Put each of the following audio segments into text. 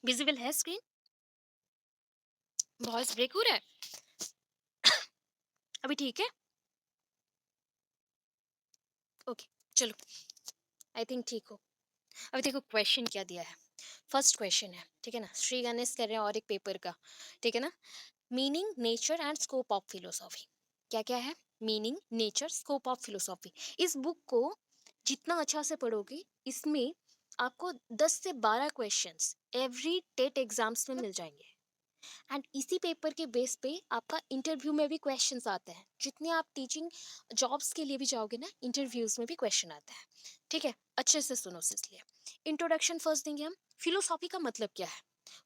Visible है screen? Voice break हो रहा है? अभी ठीक है? ओके, चलो। आई थिंक ठीक हो। अभी देखो क्वेश्चन क्या दिया है। फर्स्ट क्वेश्चन है, ठीक है ना, श्री गणेश कर रहे हैं और एक पेपर का, ठीक है ना। Meaning, nature and scope of philosophy. क्या क्या है? Meaning, nature, scope of philosophy. इस बुक को जितना अच्छा से पढ़ोगे, इसमें आपको 10 से 12 क्वेश्चंस एवरी टेट एग्जाम्स में मिल जाएंगे। एंड इसी पेपर के बेस पे आपका इंटरव्यू में भी क्वेश्चंस आते हैं। जितने आप टीचिंग जॉब्स के लिए भी जाओगे ना, इंटरव्यूज में भी क्वेश्चन आते हैं। ठीक है, अच्छे से सुनो। इसलिए इंट्रोडक्शन फर्स्ट देंगे हम। फिलोसॉफी का मतलब क्या है?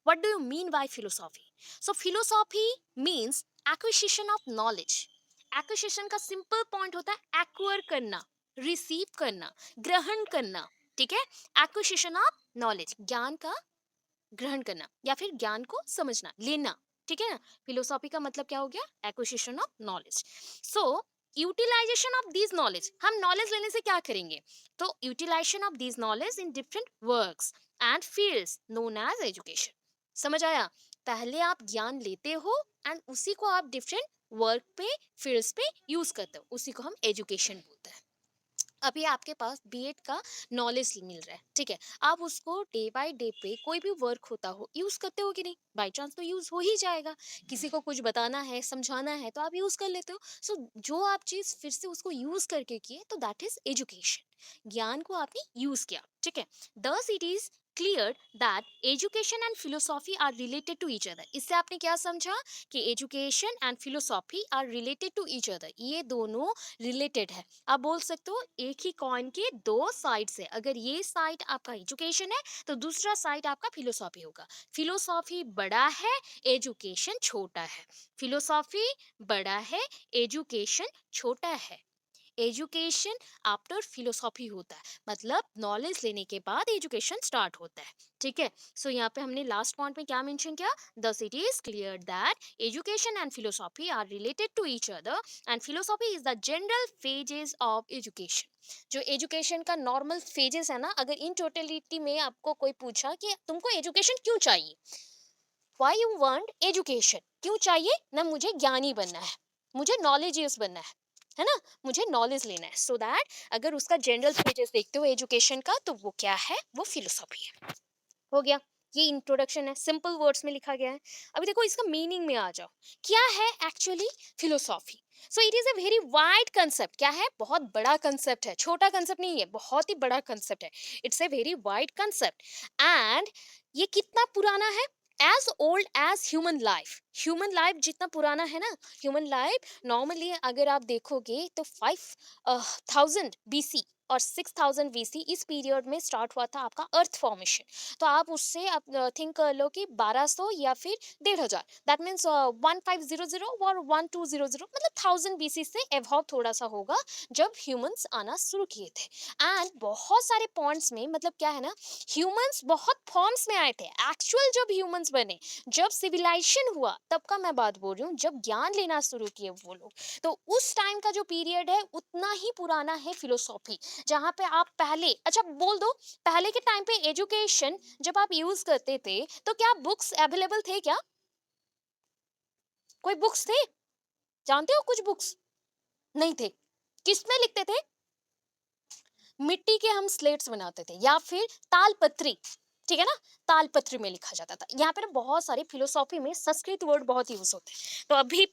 What do you mean by philosophy? So philosophy means acquisition of knowledge. Acquisition का सिंपल पॉइंट होता है एक्वायर करना, रिसीव करना, ग्रहण करना। ठीक है, एक्विजिशन ऑफ नॉलेज, ज्ञान का ग्रहण करना या फिर ज्ञान को समझना, लेना। ठीक है ना। फिलोसॉफी का मतलब क्या हो गया? Acquisition of knowledge. So utilisation of this knowledge, हम नॉलेज लेने से क्या करेंगे? तो utilisation of this knowledge in different works and fields known as education. समझ आया? पहले आप ज्ञान लेते हो एंड उसी को आप डिफरेंट वर्क पे, फील्ड्स पे यूज करते हो, उसी को हम एजुकेशन बोलते हैं। अभी आपके पास बीएड का नॉलेज मिल रहा है, ठीक है। आप उसको डे बाय डे पे कोई भी वर्क होता हो यूज करते हो कि नहीं? बाय चांस तो यूज हो ही जाएगा। किसी को कुछ बताना है, समझाना है, तो आप यूज कर लेते हो। सो जो आप चीज फिर से उसको यूज करके किए, तो दैट इज एजुकेशन। ज्ञान को आपने यूज किया, ठीक है। Thus it is clear that education and philosophy are related to each other. इससे आपने क्या समझा? कि education and philosophy are related to each other, ये दोनों रिलेटेड है। आप बोल सकते हो एक ही कॉइन के दो साइड्स है। अगर ये साइड आपका एजुकेशन है, तो दूसरा साइड आपका फिलोसॉफी होगा। फिलोसॉफी बड़ा है, एजुकेशन छोटा है। फिलोसॉफी बड़ा है, एजुकेशन छोटा है। एजुकेशन आफ्टर फिलोसॉफी होता है, मतलब नॉलेज लेने के बाद एजुकेशन स्टार्ट होता है। ठीक है। सो यहाँ पे हमने लास्ट पॉइंट में क्या मेंशन किया? Thus it is clear that education and philosophy are related to each other and philosophy is the general phases of education. जो एजुकेशन का नॉर्मल फेजेस है ना, अगर इन टोटलिटी में आपको कोई पूछा कि तुमको एजुकेशन क्यों चाहिए, वाई यू वांट एजुकेशन, क्यों चाहिए ना? मुझे ज्ञानी बनना है, मुझे नॉलेजियस बनना है ना, मुझे नॉलेज लेना है। सो दैट अगर उसका जनरल फेजेस देखते हो एजुकेशन का, तो वो क्या है? वो फिलोसॉफी है। हो गया। ये इंट्रोडक्शन है, सिंपल वर्ड्स में लिखा गया है। अभी देखो इसका मीनिंग में आ जाओ। क्या है actually philosophy? So it is a very wide concept. क्या है? बहुत बड़ा कंसेप्ट है, छोटा कंसेप्ट नहीं है, बहुत ही बड़ा कंसेप्ट है। It's a very wide concept. And ये कितना पुराना है? As old as human life. Human life जितना पुराना है ना, ह्यूमन लाइफ नॉर्मली अगर आप देखोगे तो 5000 BC और 6000 BC, इस पीरियड में स्टार्ट हुआ था आपका अर्थ फॉर्मेशन। तो आप उससे आप थिंक कर लो कि 1200 या फिर 1500, दैट मीन्स 1500 और 1200, मतलब 1000 BC से एवॉल्व थोड़ा सा होगा, जब ह्यूमंस आना शुरू किए थे। एंड बहुत सारे पॉइंट्स में मतलब क्या है ना, ह्यूमंस बहुत फॉर्म्स में आए थे। एक्चुअल जब ह्यूमंस बने, जब सिविलाइजेशन हुआ, तब का मैं बात बोल रही हूँ, जब ज्ञान लेना शुरू किए वो लोग, तो उस टाइम का जो पीरियड है उतना ही पुराना है फिलोसॉफी। जहाँ पे आप पहले, अच्छा बोल दो, पहले के टाइम पे एजुकेशन जब आप यूज करते थे, तो क्या बुक्स अवेलेबल थे क्या? कोई बुक्स थे? जानते हो कुछ बुक्स? नहीं थे। किसमें लिखते थे? मिट्टी के हम स्लेट्स बनाते थे, या फिर तालपत्री। ठीक है ना, तालपत्री में लिखा जाता था। यहाँ पे ना बहुत सारे फिलोसॉफी में संस्कृत वर्ड बहुत यूज होते हैं, तो अभी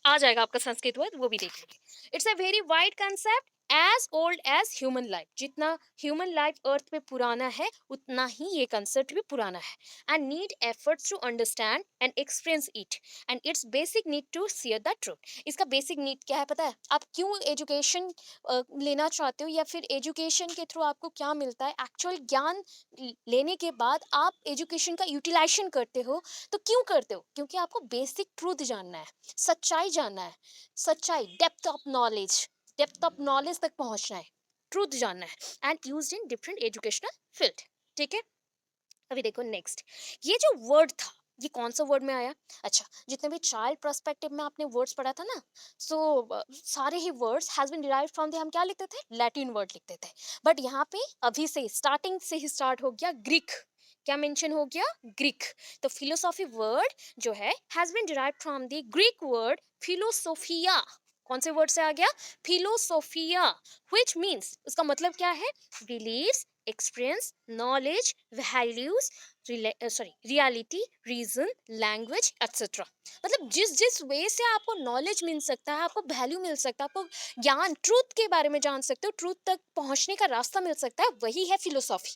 आ जाएगा आपका संस्कृत वर्ड, वो भी देख लेंगे। It's a very wide concept. As old as human life, जितना ह्यूमन लाइफ अर्थ पे पुराना है, उतना ही ये कंसेप्ट भी पुराना है। And need efforts to understand and experience it, and it's basic need to seer the truth. इसका बेसिक नीड क्या है पता है? आप क्यों एजुकेशन लेना चाहते हो, या फिर एजुकेशन के थ्रू आपको क्या मिलता है? एक्चुअल ज्ञान लेने के बाद आप एजुकेशन का यूटिलाइजेशन करते हो, तो क्यों करते हो? क्योंकि आपको बेसिक ट्रूथ जानना है, सच्चाई जानना है। सच्चाई, depth of knowledge, depth of knowledge तक पहुंचना है, ट्रूथ जानना है। And used in different educational field. ठीक है। अभी देखो नेक्स्ट, ये जो वर्ड था, ये कौन सा वर्ड में आया? अच्छा, जितने भी चाइल्ड पर्सपेक्टिव में आपने वर्ड्स पढ़ा था ना, सो सारे ही words has been derived from the, हम क्या लिखते थे? लैटिन वर्ड लिखते थे। बट यहाँ पे अभी से स्टार्टिंग से ही स्टार्ट हो गया ग्रीक। क्या मेंशन हो गया? ग्रीक। तो फिलोसॉफी वर्ड जो है has been derived from the Greek word philosophia. कौन से वर्ड से आ गया? फिलोसोफिया, व्हिच मींस, उसका मतलब क्या है? Beliefs, experience, knowledge, values, sorry reality, reason, language etcetera. मतलब जिस जिस वे से आपको नॉलेज मिल सकता है, आपको वैल्यू मिल सकता है, आपको ज्ञान, ट्रूथ के बारे में जान सकते हो, ट्रूथ तक पहुंचने का रास्ता मिल सकता है, वही है फिलोसॉफी।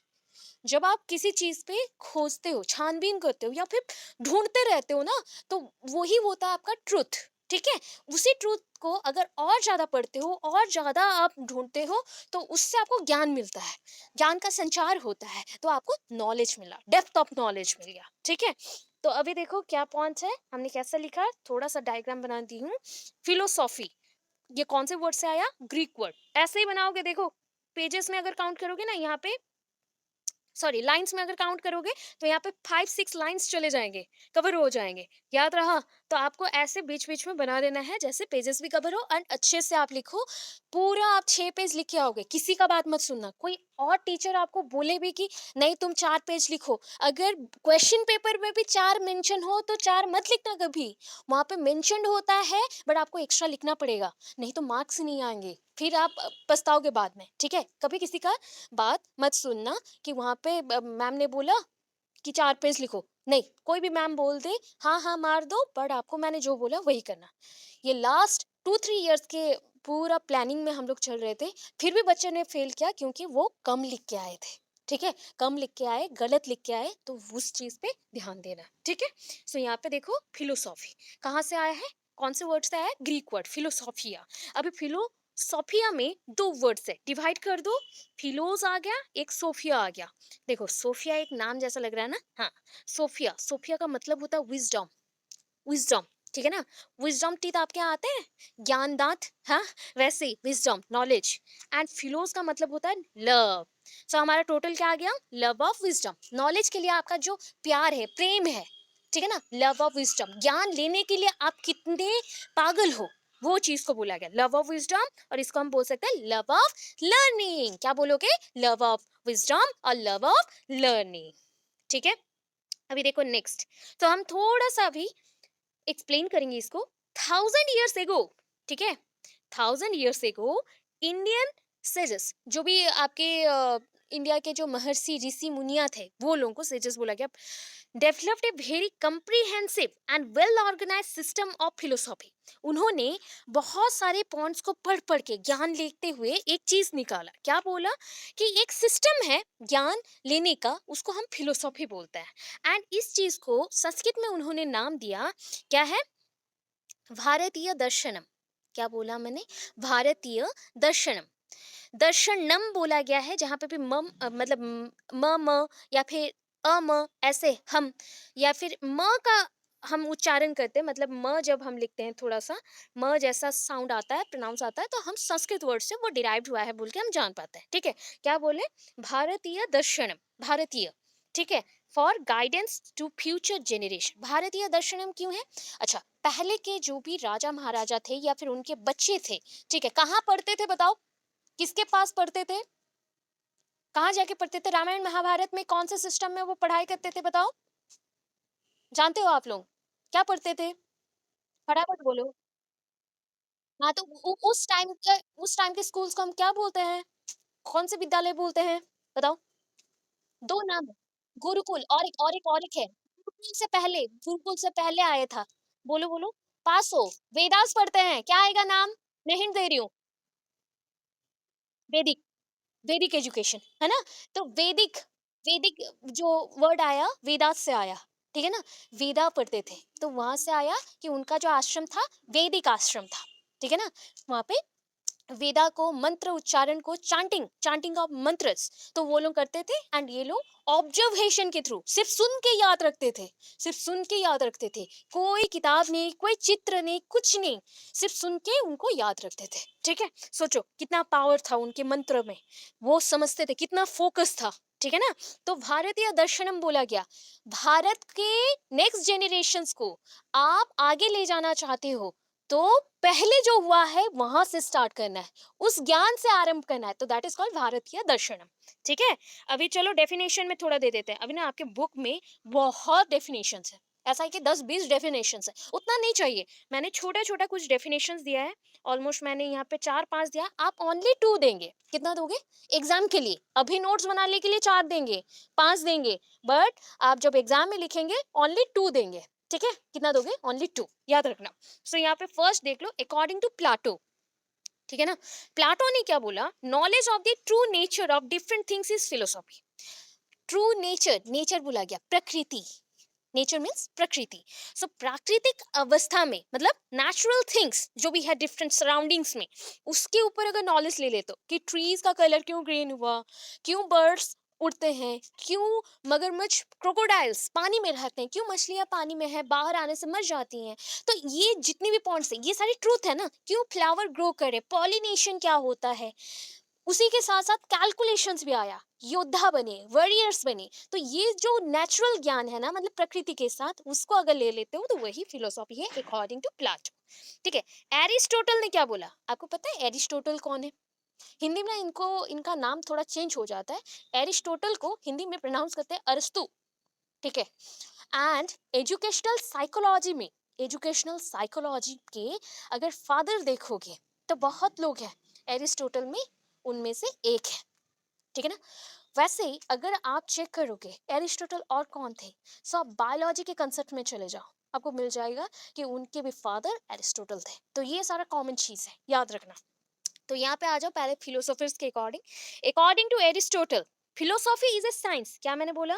जब आप किसी चीज पे खोजते हो, छानबीन करते हो या फिर ढूंढते रहते हो ना, तो वही होता है आपका ट्रूथ। ठीक है? उसी ट्रूथ को अगर और ज्यादा पढ़ते हो, और ज्यादा आप ढूंढते हो, तो उससे आपको ज्ञान मिलता है, ज्ञान का संचार होता है, तो आपको नॉलेज मिला, डेप्थ ऑफ नॉलेज मिल गया। ठीक है? तो अभी देखो क्या पॉइंट है, हमने कैसा लिखा है, थोड़ा सा डायग्राम बना दी हूँ। फिलोसॉफी, ये कौन से वर्ड से आया? Greek word. ऐसे ही बनाओगे, देखो पेजेस में अगर काउंट करोगे ना, यहाँ पे सॉरी लाइंस में अगर काउंट करोगे, तो यहाँ पे 5-6 लाइंस चले जाएंगे, कवर हो जाएंगे। याद रहा? तो आपको ऐसे बीच बीच में बना देना है, जैसे पेजेस भी कवर हो, एंड अच्छे से आप लिखो। पूरा आप 6 पेज लिख के आओगे, किसी का बात मत सुनना। कोई और टीचर आपको बोले भी कि नहीं तुम 4 पेज लिखो, अगर क्वेश्चन पेपर में भी 4 मेंशन हो तो 4 मत लिखना कभी। वहां पे मेंशन होता है, बट आपको एक्स्ट्रा लिखना पड़ेगा, नहीं तो मार्क्स नहीं आएंगे, फिर आप पछताओगे बाद में। ठीक है? कभी किसी का बात मत सुनना कि वहां पे मैम ने बोला कि 4 पेज लिखो, नहीं, कोई भी मैम बोल दे हाँ हाँ मार दो, बट आपको मैंने जो बोला वही करना। ये लास्ट 2-3 इयर्स के पूरा प्लानिंग में हम लोग चल रहे थे, फिर भी बच्चे ने फेल किया क्योंकि वो कम लिख के आए थे। ठीक है? कम लिख के आए, गलत लिख के आए, तो उस चीज पे ध्यान देना। ठीक है? सो यहाँ पे देखो फिलोसॉफी कहाँ से आया है, कौन से वर्ड से आया है? Greek word philosophia. अभी फिलोसॉफिया में 2 वर्ड्स है, डिवाइड कर दो। फिलोस आ गया, एक सोफिया आ गया। देखो सोफिया एक नाम जैसा लग रहा है ना, हाँ। सोफिया, सोफिया का मतलब होता है विजडम, विजडम। ठीक है ना? विजडम टीथ आपके यहाँ आते हैं, ज्ञान दांत, हाँ, वैसे ही विजडम, नॉलेज। एंड फिलोस का मतलब होता है लव। सो हमारा टोटल क्या आ गया? Love of wisdom. नॉलेज के लिए आपका जो प्यार है, प्रेम है, ठीक है ना, लव ऑफ विजडम। ज्ञान लेने के लिए आप कितने पागल हो, वो चीज को बोला गया लव ऑफ विजडम। और इसको हम बोल सकते हैं लव ऑफ लर्निंग। क्या बोलोगे? लव ऑफ विजडम और लव ऑफ लर्निंग। ठीक है? अभी देखो नेक्स्ट, तो हम थोड़ा सा अभी एक्सप्लेन करेंगे इसको। 1000 years एगो, ठीक है, 1000 years एगो इंडियन सेजेस, जो भी आपके इंडिया के जो महर्षि ऋषि मुनिया थे, वो लोगों को सेजेस बोला गया, developed a very comprehensive and well organise system of philosophy. उन्होंने बहुत सारे पॉइंट्स को पढ़ पढ़ के, ज्ञान लेते हुए एक चीज निकाला। क्या बोला? कि एक सिस्टम है ज्ञान लेने का, उसको हम फिलोसॉफी बोलते हैं। एंड इस चीज को संस्कृत में उन्होंने नाम दिया, क्या है? भारतीय दर्शनम। क्या बोला मैंने? भारतीय दर्शनम। दर्शनम बोला गया है, जहां पे भी मम मतलब म या फिर ऐसे हम, या फिर म का हम उच्चारण करते हैं, मतलब म जब हम लिखते हैं, थोड़ा सा म जैसा साउंड आता है, प्रोनाउंस आता है, तो हम संस्कृत वर्ड से वो डिराइव्ड हुआ है बोल के हम जान पाते हैं। ठीक है? क्या बोले? भारतीय दर्शनम, भारतीय, ठीक है, for guidance to future generation. भारतीय दर्शनम क्यों है? अच्छा, पहले के जो भी राजा महाराजा थे या फिर उनके बच्चे थे, ठीक है, कहाँ पढ़ते थे बताओ? किसके पास पढ़ते थे? कहाँ जाके पढ़ते थे? रामायण महाभारत में कौन से सिस्टम में वो पढ़ाई करते थे बताओ? जानते हो आप लोग? क्या पढ़ते थे? फटाफट बोलो। हाँ, तो उस टाइम के स्कूल्स को हम क्या बोलते हैं? कौन से विद्यालय बोलते हैं? बताओ। 2 नाम है। गुरुकुल, और एक है। गुरुकुल से पहले आया था। बोलो, बोलो। पासो, वेदास पढ़ते हैं। क्या आएगा नाम? मैं हिंट दे रही हूँ। वैदिक, वैदिक एजुकेशन, है ना? तो वैदिक, वैदिक जो वर्ड आया, वेदास से आया। ठीक है ना? वेदा पढ़ते थे, तो वहां से आया कि उनका जो आश्रम था, वैदिक आश्रम था। ठीक है ना? वहां पे वेदा को, मंत्र उच्चारण को, चांटिंग, चांटिंग ऑफ मंत्रस, तो वो लोग करते थे। एंड ये लोग ऑब्जर्वेशन के थ्रू सिर्फ सुन के याद रखते थे, सिर्फ सुन के याद रखते थे। कोई किताब नहीं, कोई चित्र नहीं, कुछ नहीं, सिर्फ सुन के उनको याद रखते थे। ठीक है? सोचो कितना पावर था उनके मंत्र में, वो समझते थे, कितना फोकस था। ठीक है ना? तो भारतीय दर्शनम बोला गया। भारत के नेक्स्ट जेनरेशंस को आप आगे ले जाना चाहते हो, तो पहले जो हुआ है वहां से स्टार्ट करना है, उस ज्ञान से आरंभ करना है, तो दैट इज कॉल्ड भारतीय दर्शनम। ठीक है, अभी चलो डेफिनेशन में थोड़ा दे देते हैं। अभी ना आपके बुक में बहुत डेफिनेशन है, ऐसा है कि 10-20 डेफिनेशन है, उतना नहीं चाहिए। मैंने छोटा छोटा कुछ डेफिनेशन दिया है, ऑलमोस्ट मैंने यहाँ पे 4-5 दिया, आप ओनली 2 देंगे। कितना दोगे एग्जाम के लिए? अभी नोट्स बनाने के लिए 4 देंगे, 5 देंगे, बट आप जब एग्जाम में लिखेंगे ओनली 2 देंगे। ठीक है, कितना दोगे? ओनली 2, याद रखना। सो यहाँ पे फर्स्ट देख लो, अकॉर्डिंग टू प्लाटो। ठीक है ना, प्लाटो ने क्या बोला? Knowledge of the true nature of different things is philosophy. True nature, nature बोला गया, प्रकृति, नेचर मीन्स प्रकृति। सो प्राकृतिक अवस्था में मतलब नेचुरल थिंग्स जो भी है डिफरेंट सराउंडिंग्स में, उसके ऊपर अगर नॉलेज ले ले तो, कि ट्रीज का कलर क्यों ग्रीन हुआ, क्यों बर्ड्स उड़ते हैं, क्यों मगरमच्छ क्रोकोडाइल्स पानी में रहते हैं, क्यों मछलियां पानी में है बाहर आने से मर जाती हैं, तो ये जितने भी पॉइंट्स है ये सारी ट्रूथ है ना। क्यों फ्लावर ग्रो करे, पॉलिनेशन क्या होता है, उसी के साथ साथ कैलकुलेशंस भी आया, योद्धा बने, वॉरियर्स बने। तो ये जो नेचुरल ज्ञान है ना, मतलब प्रकृति के साथ, उसको अगर ले लेते हो तो वही फिलोसॉफी है अकॉर्डिंग टू प्लाटो। ठीक है, एरिस्टोटल ने क्या बोला? आपको पता है एरिस्टोटल कौन है? हिंदी में इनको, इनका नाम थोड़ा चेंज हो जाता है। एरिस्टोटल को हिंदी में प्रोनाउंस करते हैं अरस्तु। ठीक है, एंड एजुकेशनल साइकोलॉजी के अगर फादर देखोगे तो बहुत लोग हैं, एरिस्टोटल में उनमें से एक है। ठीक है ना, वैसे ही अगर आप चेक करोगे एरिस्टोटल और कौन थे, सो आप बायोलॉजी के कंसेप्ट में चले जाओ, आपको मिल जाएगा कि उनके भी फादर एरिस्टोटल थे। तो ये सारा कॉमन चीज है, याद रखना। तो यहाँ पे आ जाओ पहले फिलोसोफर्स के according. According to Aristotle, philosophy is a science. क्या मैंने बोला?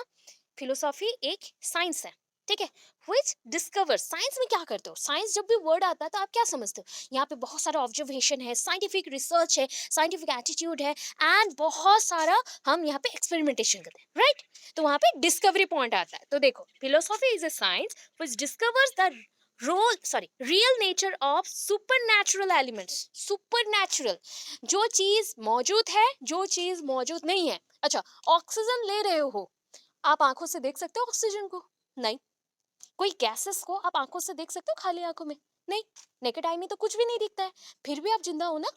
फिलोसॉफी एक साइंस है। ठीक है, विच डिस्कवर, साइंस में क्या करते हो? साइंस जब भी वर्ड आता है तो आप क्या समझते हो? यहाँ पे बहुत सारा ऑब्जर्वेशन है, साइंटिफिक रिसर्च है, साइंटिफिक एटीट्यूड है, एंड बहुत सारा हम यहाँ पे एक्सपेरिमेंटेशन करते हैं, राइट? तो वहाँ पे डिस्कवरी पॉइंट आता है। तो देखो, philosophy is a science which discovers the real nature of super elements. Super, जो चीज मौजूद है, जो चीज मौजूद नहीं है। अच्छा, ऑक्सीजन ले रहे हो, आप आंखों से देख सकते हो ऑक्सीजन को? नहीं। कोई गैसेस को आप आंखों से देख सकते हो खाली आंखों में? नहीं। नेकेड आई में तो कुछ भी नहीं दिखता है, फिर भी आप जिंदा हो ना,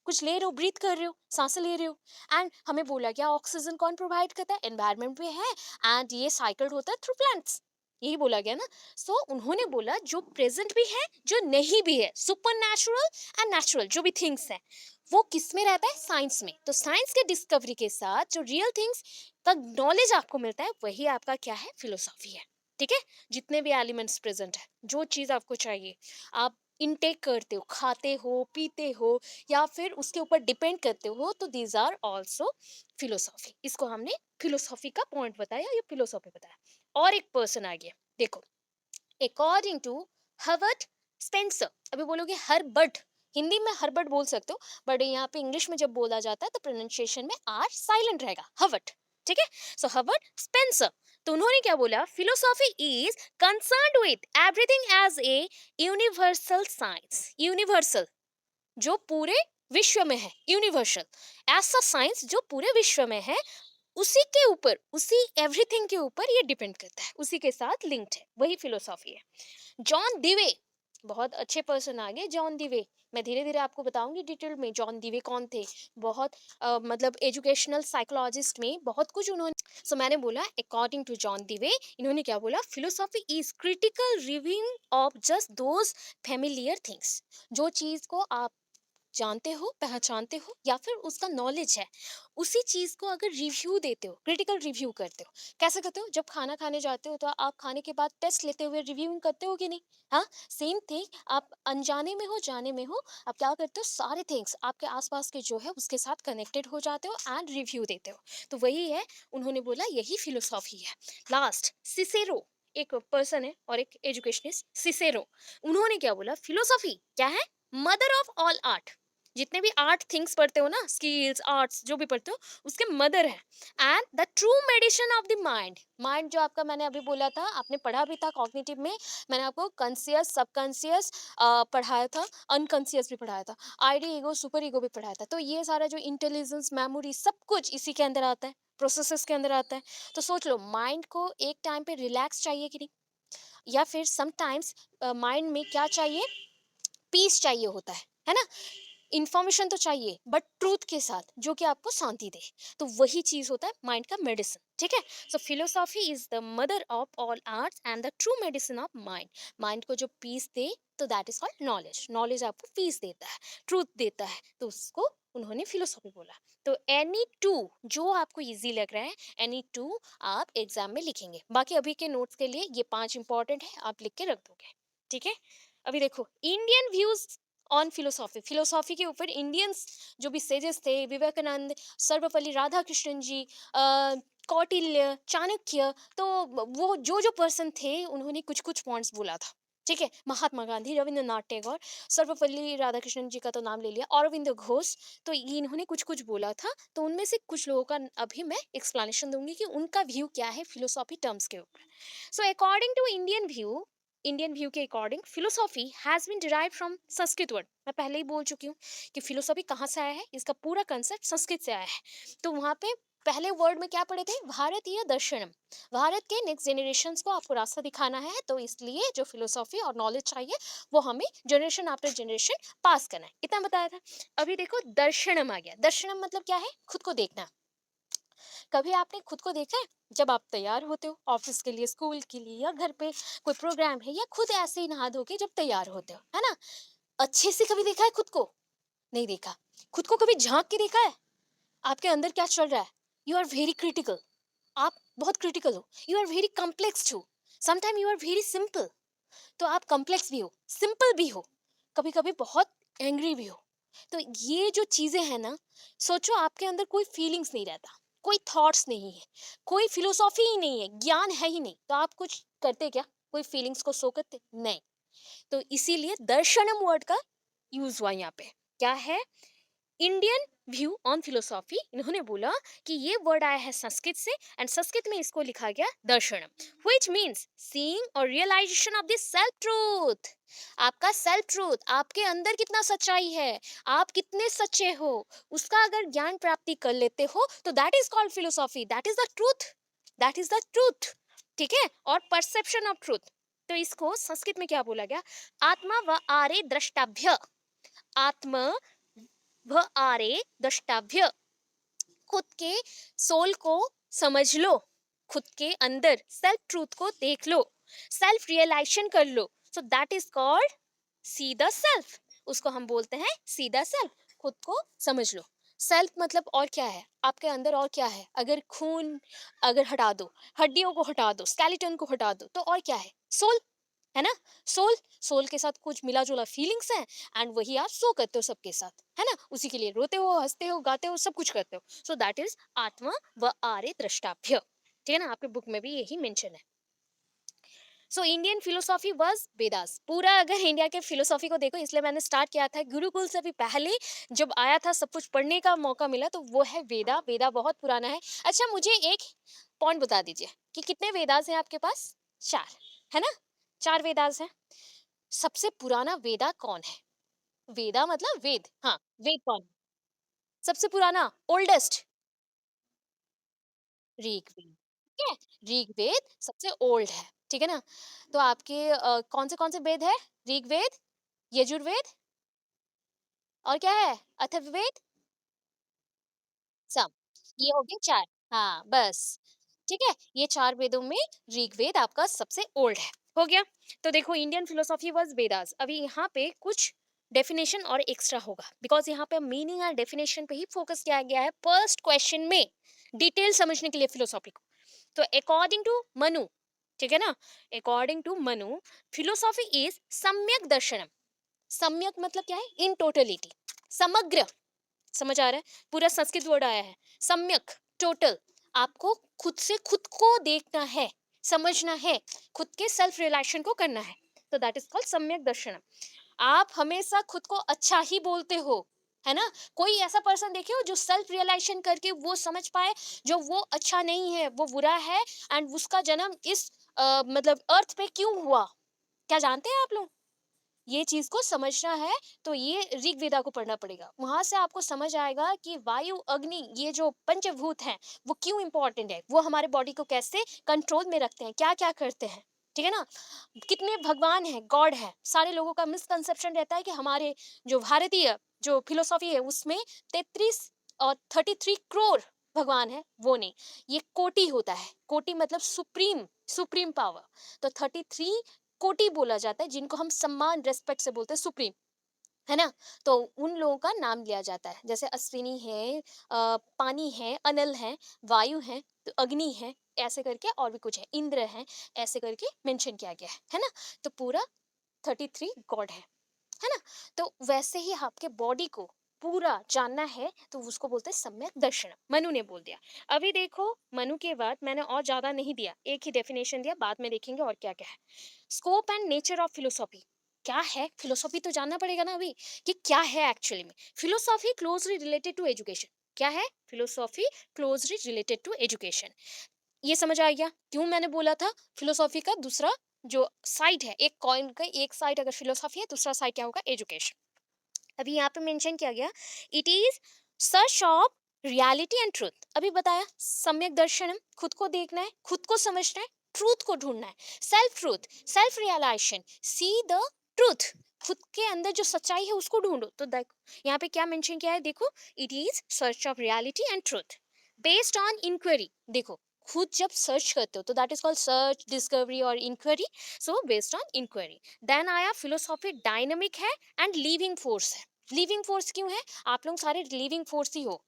कुछ ले रहे हो, ब्रीथ कर रहे हो, सांसें ले रहे हो। एंड हमें बोला गया ऑक्सीजन कौन प्रोवाइड करता है? एनवायरमेंट में है, एंड ये साइकिल होता है थ्रू प्लांट्स, यही बोला गया ना। सो उन्होंने बोला जो प्रेजेंट भी है, जो नहीं भी है, सुपर एंड नेचुरल जो भी थिंग्स है, वो किस में रहता है? साइंस में। तो साइंस के डिस्कवरी के साथ जो रियल थिंग्स का नॉलेज आपको मिलता है, वही आपका क्या है? फिलोसॉफी है। ठीक है, जितने भी एलिमेंट्स प्रेजेंट है, जो चीज आपको चाहिए, आप इनटेक करते हो, खाते हो, पीते हो, या फिर उसके ऊपर डिपेंड करते हो, तो दीज आर ऑल्सो फिलोसॉफी। इसको हमने फिलोसॉफी का पॉइंट बताया, ये फिलोसॉफी बताया। और एक पर्सन आ गया, देखो, अकॉर्डिंग टू हर्बर्ट स्पेंसर। अभी बोलोगे हर्बर्ट, हिंदी में हर्बर्ट बोल सकते हो, बट यहाँ पे इंग्लिश में जब बोला जाता है तो प्रोनाउंसिएशन में आर साइलेंट रहेगा, हर्बर्ट। ठीक है, सो हर्बर्ट स्पेंसर, तो उन्होंने क्या बोला? Philosophy is concerned with everything as a universal science. Universal, जो पूरे विश्व में है, यूनिवर्सल, ऐसा साइंस जो पूरे विश्व में है, उसी के ऊपर, उसी एवरीथिंग के ऊपर ये डिपेंड करता है, उसी के साथ लिंक्ड है, वही फिलोसॉफी है। जॉन दिवे, बहुत अच्छे पर्सन आ गए, जॉन दिवे। मैं धीरे धीरे आपको बताऊंगी डिटेल में जॉन दिवे कौन थे। बहुत मतलब एजुकेशनल साइकोलॉजिस्ट में बहुत कुछ उन्होंने। सो मैंने बोला अकॉर्डिंग टू जॉन दिवे, इन्होंने क्या बोला? Philosophy is critical reviewing of just those familiar things. जो चीज को आप जानते हो, पहचानते हो, या फिर उसका नॉलेज है, उसी चीज को अगर रिव्यू देते हो, क्रिटिकल रिव्यू करते हो। कैसे करते हो? जब खाना खाने जाते हो तो आप खाने के बाद टेस्ट लेते हुए रिव्यूइंग करते हो कि नहीं? हाँ, सेम थिंग, आप अनजाने में हो, जाने में हो, आप क्या करते हो? सारे थिंग्स आपके आसपास के जो है उसके साथ कनेक्टेड हो जाते हो एंड रिव्यू देते हो। तो वही है, उन्होंने बोला यही फिलोसॉफी है। लास्ट, सिसेरो, एक पर्सन है और एक एजुकेशनिस्ट, सिसेरो। उन्होंने क्या बोला? फिलोसॉफी क्या है? Mother of all art. जितने भी आर्ट थिंग्स पढ़ते हो ना, स्किल्स, आर्ट्स जो भी पढ़ते हो, उसके मदर है। And the true medicine of the mind. Mind जो आपका, मैंने अभी बोला था, आपने पढ़ा भी था कॉग्निटिव में, मैंने आपको कॉन्शियस, सबकॉन्शियस पढ़ाया था, अनकॉन्शियस भी पढ़ाया था, आईडी, ईगो, सुपर ईगो भी पढ़ाया था। तो ये सारा जो इंटेलिजेंस, मेमोरी, सब कुछ इसी के अंदर आता है, प्रोसेसेस के अंदर आता है। तो सोच लो, माइंड को एक टाइम पे रिलैक्स चाहिए कि नहीं, या फिर समटाइम्स माइंड में क्या चाहिए? पीस चाहिए होता है ना? इन्फॉर्मेशन तो चाहिए बट ट्रूथ के साथ जो कि आपको शांति दे, तो वही चीज होता है माइंड का मेडिसिन, ठीक है? So philosophy is the mother of all arts and the true medicine of mind. Mind को जो पीस दे तो that is called knowledge. Knowledge आपको पीस देता है, ट्रूथ देता है, तो उसको उन्होंने फिलोसॉफी बोला। तो एनी टू जो आपको इजी लग रहा है, एनी टू आप एग्जाम में लिखेंगे। बाकी अभी के नोट्स के लिए ये 5 इंपॉर्टेंट है, आप लिख के रख दोगे, ठीक है? अभी देखो Indian views on philosophy. Philosophy के ऊपर इंडियंस जो भी सेजेस थे, विवेकानंद, सर्वपल्ली राधाकृष्णन जी, कौटिल्य, चाणक्य, तो वो जो जो पर्सन थे उन्होंने कुछ कुछ पॉइंट्स बोला था, ठीक है? महात्मा गांधी, रविंद्रनाथ टैगोर, सर्वपल्ली राधाकृष्णन जी का तो नाम ले लिया, अरविंद घोष, तो ये इन्होंने कुछ कुछ बोला था। तो उनमें से कुछ लोगों का अभी मैं एक्सप्लेनेशन दूंगी कि उनका व्यू क्या है फिलोसॉफी टर्म्स के ऊपर। So according to Indian view के according philosophy has been derived from Sanskrit word. मैं पहले ही बोल चुकी हूँ कि फिलोसॉफी कहाँ से आया है, इसका पूरा कंसेप्ट संस्कृत से आया है। तो वहाँ पे पहले वर्ड में क्या पढ़े थे, भारतीय दर्शनम। भारत के नेक्स्ट जनरेशन को आपको रास्ता दिखाना है, तो इसलिए जो फिलोसॉफी और नॉलेज चाहिए वो हमें जनरेशन आफ्टर जनरेशन पास करना है, इतना बताया था। अभी देखो दर्शनम आ गया। दर्शनम मतलब क्या है, खुद को देखना। कभी आपने खुद को देखा है जब आप तैयार होते हो ऑफिस के लिए, स्कूल के लिए, या घर पे कोई प्रोग्राम है, या खुद ऐसे ही नहा धो के जब तैयार होते हो, है ना? अच्छे से कभी देखा है खुद को? नहीं देखा। खुद को कभी झांक के देखा है आपके अंदर क्या चल रहा है? You are very critical. आप बहुत क्रिटिकल हो, यू आर वेरी कॉम्प्लेक्स हो, sometime you are very simple. तो आप कॉम्प्लेक्स भी हो, सिंपल भी हो, कभी कभी बहुत एंग्री भी हो। तो ये जो चीजें हैं ना, सोचो आपके अंदर कोई फीलिंग्स नहीं रहता, कोई थॉट्स नहीं है, कोई फिलोसॉफी ही नहीं है, ज्ञान है ही नहीं, तो आप कुछ करते क्या? कोई फीलिंग्स को शो करते नहीं। तो इसीलिए दर्शनम वर्ड का यूज हुआ यहाँ पे। क्या है? Indian view on philosophy. इन्होंने बोला कि ये वर्ड आया है संस्कृत से, एंड संस्कृत में इसको लिखा गया दर्शनम, व्हिच मींस सीइंग और realisation of the self truth. आपका सेल्फ ट्रूथ, आपके अंदर कितना सच्चाई है, आप कितने सच्चे हो, उसका अगर ज्ञान प्राप्ति कर लेते हो तो that is called philosophy, that is the truth, that is the truth, ठीक है? और परसेप्शन ऑफ ट्रूथ। तो इसको संस्कृत में क्या बोला गया? आत्मा व आरे द्रष्टाभ्य। आत्मा व आरे द्रष्टाभ्य। खुद के सोल को समझ लो, खुद के अंदर सेल्फ ट्रूथ को देख लो, सेल्फ रियलाइजेशन कर लो। So that is called see the self. उसको हम बोलते हैं सी द सेल्फ। खुद को समझ लो। सेल्फ मतलब और क्या है आपके अंदर, और क्या है? अगर खून अगर हटा दो, हड्डियों को हटा दो, स्केलेटन को हटा दो, तो और क्या है? सोल, है ना? सोल, सोल के साथ कुछ मिला जुला फीलिंग्स हैं, एंड वही आप सो करते हो सबके साथ, है ना? उसी के लिए रोते हो, हंसते हो, गाते हो, सब कुछ करते हो। सो दैट इज आत्मा व आर्य द्रष्टाभ्य, ठीक है ना? आपके बुक में भी यही मेंशन है। So Indian philosophy was Vedas. पूरा अगर इंडिया के फिलोसॉफी को देखो, इसलिए मैंने स्टार्ट किया था गुरुकुल से भी पहले, जब आया था सब कुछ पढ़ने का मौका मिला, तो वो है वेदा। वेदा बहुत पुराना है। अच्छा मुझे एक पॉइंट बता दीजिए कि कितने वेदास हैं आपके पास? 4, है ना? 4 वेदास हैं। सबसे पुराना वेदा कौन है? वेदा मतलब वेद, हाँ, वेद कौन है? सबसे पुराना, ओल्डेस्ट, ऋग्वेद, ठीक है? ऋग्वेद सबसे ओल्ड है, ठीक है ना? तो आपके कौन से वेद है? ऋग्वेद, यजुर्वेद, और क्या है? अथर्ववेद, सम। ये हो गए 4। हाँ, बस। ठीक है? ये 4 वेदों में ऋग्वेद आपका सबसे ओल्ड है। हो गया? तो देखो इंडियन फिलॉसफी वाज़ वेदास। अभी यहाँ पे कुछ डेफिनेशन और एक्स्ट्रा होगा, बिकॉज़ यहाँ पे मीनिंग और डेफिनेशन पे ही फोकस किया गया है फर्स्ट क्वेश्चन में, डिटेल समझने के लिए फिलॉसफी को। तो अकॉर्डिंग टू मनु, ठीक है ना? According to Manu, philosophy is सम्यक दर्शनम। सम्यक मतलब क्या है? इन टोटलिटी, समग्र। समझ आ रहा है? पूरा संस्कृत वर्ड आया है, सम्यक, टोटल। आपको खुद से खुद को देखना है, समझना है, खुद के सेल्फ रियलाइजेशन को करना है, तो दैट इज कॉल्ड सम्यक दर्शनम। आप हमेशा खुद को अच्छा ही बोलते हो, है ना? कोई ऐसा पर्सन देखे हो जो सेल्फ रियलाइजेशन करके वो समझ पाए जो वो अच्छा नहीं है, वो बुरा है, एंड उसका जन्म इस मतलब अर्थ पे क्यों हुआ? क्या जानते हैं आप लोग? ये चीज को समझना है, तो ये ऋग्वेदा को पढ़ना पड़ेगा। वहां से आपको समझ आएगा कि वायु, अग्नि, ये जो पंचभूत हैं वो क्यों इंपॉर्टेंट है, वो हमारे बॉडी को कैसे कंट्रोल में रखते हैं, क्या क्या करते हैं, ठीक है ना? कितने भगवान हैं, गॉड है। सारे लोगों का मिसकंसेप्शन रहता है कि हमारे जो भारतीय जो फिलोसॉफी है उसमें 33 और 33 करोड़ भगवान है, वो नहीं। ये कोटि होता है। कोटि मतलब सुप्रीम, सुप्रीम पावर। तो 33 कोटि बोला जाता है, जिनको हम सम्मान रेस्पेक्ट से बोलते हैं सुप्रीम, है ना? तो उन लोगों का नाम लिया जाता है, जैसे अश्विनी है, पानी है, अनल है, वायु है, तो अग्नि है, ऐसे करके और भी कुछ है, इंद्र है, ऐसे करके मेंशन किया गया है ना? तो पूरा 33 गॉड है ना? तो वैसे ही आपके बॉडी को पूरा जानना है तो उसको बोलते हैं सम्यक दर्शन। मनु ने बोल दिया। अभी देखो, मनु के बाद मैंने और ज्यादा नहीं दिया, एक ही डेफिनेशन दिया, बाद में देखेंगे और क्या क्या है। Scope and nature of philosophy क्या है? फिलोसॉफी तो जानना पड़ेगा ना अभी, कि क्या है एक्चुअली में। Philosophy closely related to education. क्या है? Philosophy closely related to education. ये समझ आ गया क्यों मैंने बोला था फिलोसॉफी का दूसरा जो साइड है, एक कॉइन का एक साइड अगर फिलोसॉफी है, दूसरा साइड क्या होगा? एजुकेशन। अभी यहाँ पे मेंशन किया गया, it is search of reality and truth. अभी बताया सम्यक दर्शनम, खुद को देखना है, खुद को समझना है, ट्रूथ को ढूंढना है, self truth, self realisation, see the truth. खुद के अंदर जो सच्चाई है उसको ढूंढो। तो देखो यहाँ पे क्या मेंशन किया है, देखो, it is search of reality and truth based on inquiry. देखो, खुद जब सर्च करते हो तो that is called search, discovery और inquiry. So based on inquiry. Then आया फिलोसॉफी डायनामिक है एंड लिविंग फोर्स है। लिविंग फोर्स क्यों है? आप लोग सारे लिविंग फोर्स ही हो,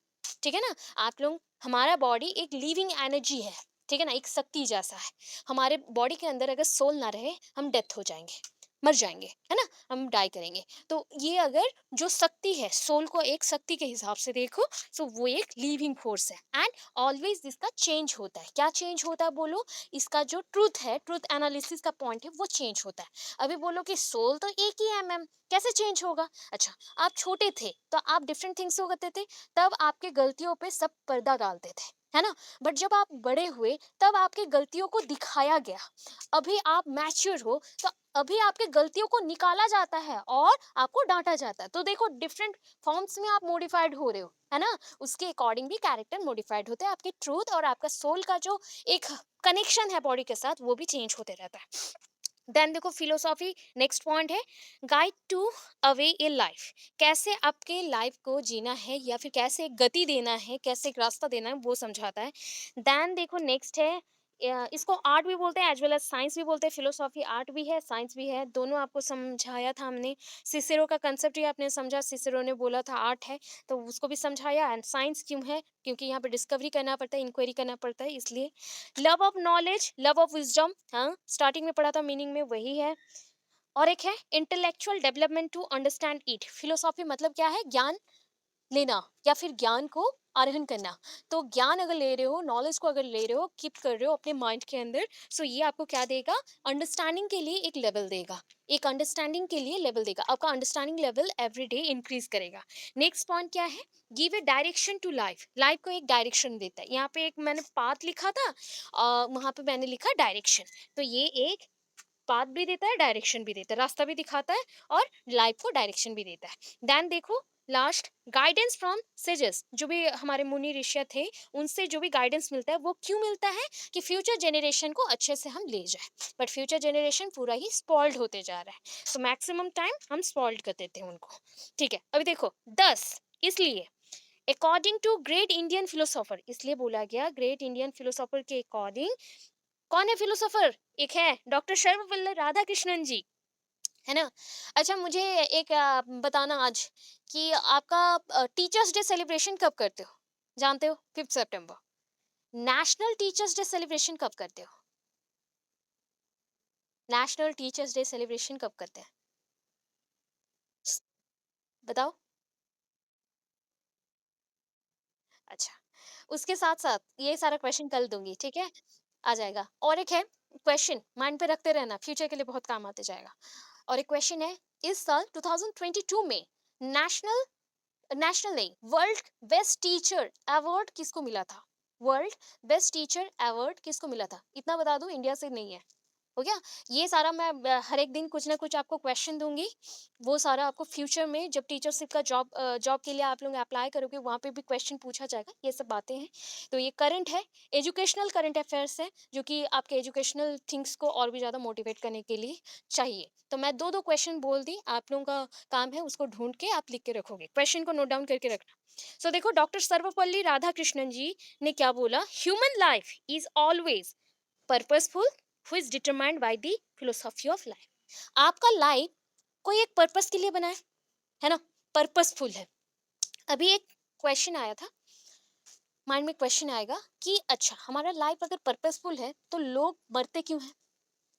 ठीक है ना? आप लोग, हमारा बॉडी एक लिविंग एनर्जी है, ठीक है ना? एक शक्ति जैसा है। हमारे बॉडी के अंदर अगर सोल ना रहे, हम डेथ हो जाएंगे, मर जाएंगे, है ना? हम डाई करेंगे। तो ये अगर जो शक्ति है, सोल को एक शक्ति के हिसाब से देखो, सो वो एक लिविंग फोर्स है। एंड ऑलवेज इसका चेंज होता है। क्या चेंज होता है बोलो? इसका जो ट्रूथ है, ट्रूथ एनालिसिस का पॉइंट है, वो चेंज होता है। अभी बोलो कि सोल तो एक ही है मैम, कैसे चेंज होगा? अच्छा, आप छोटे थे तो आप डिफरेंट थिंग्स को करते थे, तब आपके गलतियों पे सब पर्दा डालते थे, है ना? बट जब आप बड़े हुए तब आपकी गलतियों को दिखाया गया। अभी आप मैच्योर हो तो अभी आपके गलतियों को निकाला जाता है और आपको डांटा जाता है। तो देखो, डिफरेंट फॉर्म्स में आप मॉडिफाइड हो रहे हो, है ना? उसके अकॉर्डिंग भी कैरेक्टर मॉडिफाइड होते हैं। आपके ट्रूथ और आपका सोल का जो एक कनेक्शन है बॉडी के साथ, वो भी चेंज होते रहता है। देन देखो, फिलोसॉफी नेक्स्ट पॉइंट है, guide to away a life. कैसे आपके लाइफ को जीना है या फिर कैसे एक गति देना है, कैसे एक रास्ता देना है, वो समझाता है। देन देखो नेक्स्ट है, इसको आर्ट भी बोलते हैं एज वेल एज साइंस भी बोलते हैं। फिलोसॉफी आर्ट भी है, साइंस भी है, दोनों आपको समझाया था हमने। सिसेरो का कंसेप्ट ही आपने समझा, सिसेरो ने बोला था आर्ट है, तो उसको भी समझाया। एंड साइंस क्यों है? क्योंकि यहाँ पे डिस्कवरी करना पड़ता है, इंक्वायरी करना पड़ता है, इसलिए। Love of knowledge, love of wisdom, हाँ स्टार्टिंग में पढ़ा था, मीनिंग में वही है। और एक है intellectual development to understand it. Philosophy मतलब क्या है? ज्ञान लेना या फिर ज्ञान को आरोहण करना। तो ज्ञान अगर ले रहे हो, नॉलेज को अगर ले रहे हो, कीप कर रहे हो अपने माइंड के अंदर, सो ये आपको क्या देगा? अंडरस्टैंडिंग के लिए एक लेवल देगा, एक अंडरस्टैंडिंग के लिए लेवल देगा, आपका understanding level every day increase करेगा। नेक्स्ट पॉइंट क्या है? Give a direction to life. Life को एक डायरेक्शन देता है। यहाँ पे एक मैंने पाथ लिखा था, वहां पे मैंने लिखा डायरेक्शन। तो ये एक पाथ भी देता है, डायरेक्शन भी देता है, रास्ता भी दिखाता है और लाइफ को डायरेक्शन भी देता है। देन देखो लास्ट, गाइडेंस फ्रॉम सेजेस। जो भी हमारे मुनि ऋषि थे, उनसे जो भी गाइडेंस मिलता है, वो क्यों मिलता है? कि फ्यूचर जनरेशन को अच्छे से हम ले जाए। बट फ्यूचर जनरेशन पूरा ही स्पॉइल्ड होते जा रहा है, तो मैक्सिमम टाइम हम स्पॉइल्ड कर देते हैं उनको। ठीक है, अभी देखो 10, इसलिए according to great Indian philosopher, इसलिए बोला गया ग्रेट इंडियन फिलोसोफर के अकॉर्डिंग। कौन है फिलोसोफर? एक है डॉक्टर सर्वपल्ली राधाकृष्णन जी, है ना? अच्छा, मुझे एक बताना आज कि आपका टीचर्स डे सेलिब्रेशन कब करते हो? जानते हो? 5 सितंबर। नेशनल टीचर्स डे सेलिब्रेशन कब करते हो? नेशनल टीचर्स डे सेलिब्रेशन कब करते हैं? बताओ। अच्छा, उसके साथ साथ ये सारा क्वेश्चन कल दूंगी, ठीक है? आ जाएगा। और एक है क्वेश्चन, माइंड पे रखते रहना, फ्यूचर के लिए बहुत काम आते जाएगा। और एक क्वेश्चन है, इस साल 2022 में नेशनल, नेशनल नहीं, वर्ल्ड बेस्ट टीचर अवार्ड किसको मिला था? वर्ल्ड बेस्ट टीचर अवार्ड किसको मिला था? इतना बता दूं, इंडिया से नहीं है। हो गया? ये सारा मैं हर एक दिन कुछ ना कुछ आपको क्वेश्चन दूँगी, वो सारा आपको फ्यूचर में जब टीचरशिप का जॉब के लिए आप लोग अप्लाई करोगे, वहाँ पे भी क्वेश्चन पूछा जाएगा, ये सब बातें हैं। तो ये करंट है, एजुकेशनल करंट अफेयर्स है, जो कि आपके एजुकेशनल थिंग्स को और भी ज़्यादा मोटिवेट करने के लिए चाहिए। तो मैं 2-2 क्वेश्चन बोल दी, आप लोगों का काम है उसको ढूँढ के आप लिख के रखोगे, क्वेश्चन को नोट डाउन करके रखना। सो देखो डॉक्टर सर्वपल्ली राधाकृष्णन जी ने क्या बोला, human life is always purposeful who is determined by the philosophy of life. आपका लाइफ कोई एक पर्पस के लिए बना है ना, पर्पसफुल है। अभी एक क्वेश्चन आया था, माइंड में क्वेश्चन आएगा कि अच्छा हमारा लाइफ अगर पर्पसफुल है तो लोग मरते क्यों हैं?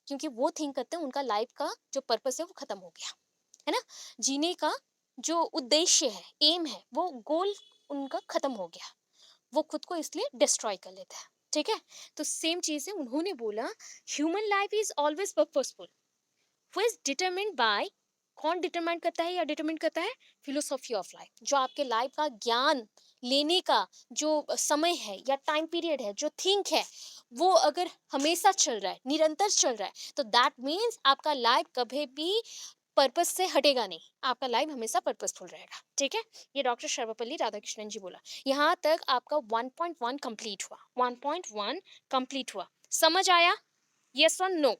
क्योंकि वो थिंक करते हैं उनका लाइफ का जो पर्पस है वो खत्म हो गया, है ना, जीने का जो उद्देश्य है, एम है, वो गोल उनका खत्म हो गया, वो खुद को इसलिए डिस्ट्रॉय कर लेता है। ठीक है, तो सेम चीज है, उन्होंने बोला human life is always purposeful who is determined bye, कौन डिटरमाइन करता है या डिटरमिन करता है, फिलोसॉफी ऑफ लाइफ, जो आपके लाइफ का ज्ञान लेने का जो समय है या टाइम पीरियड है, जो थिंक है, वो अगर हमेशा चल रहा है, निरंतर चल रहा है, तो दैट मीन्स आपका लाइफ कभी भी पर्पस से हटेगा नहीं, आपका लाइफ हमेशा पर्पसफुल रहेगा। ठीक है, ये डॉक्टर सर्वपल्ली राधाकृष्णन जी बोला। यहाँ तक आपका 1.1 कंप्लीट हुआ, 1.1 कंप्लीट हुआ, समझ आया, यस और नो?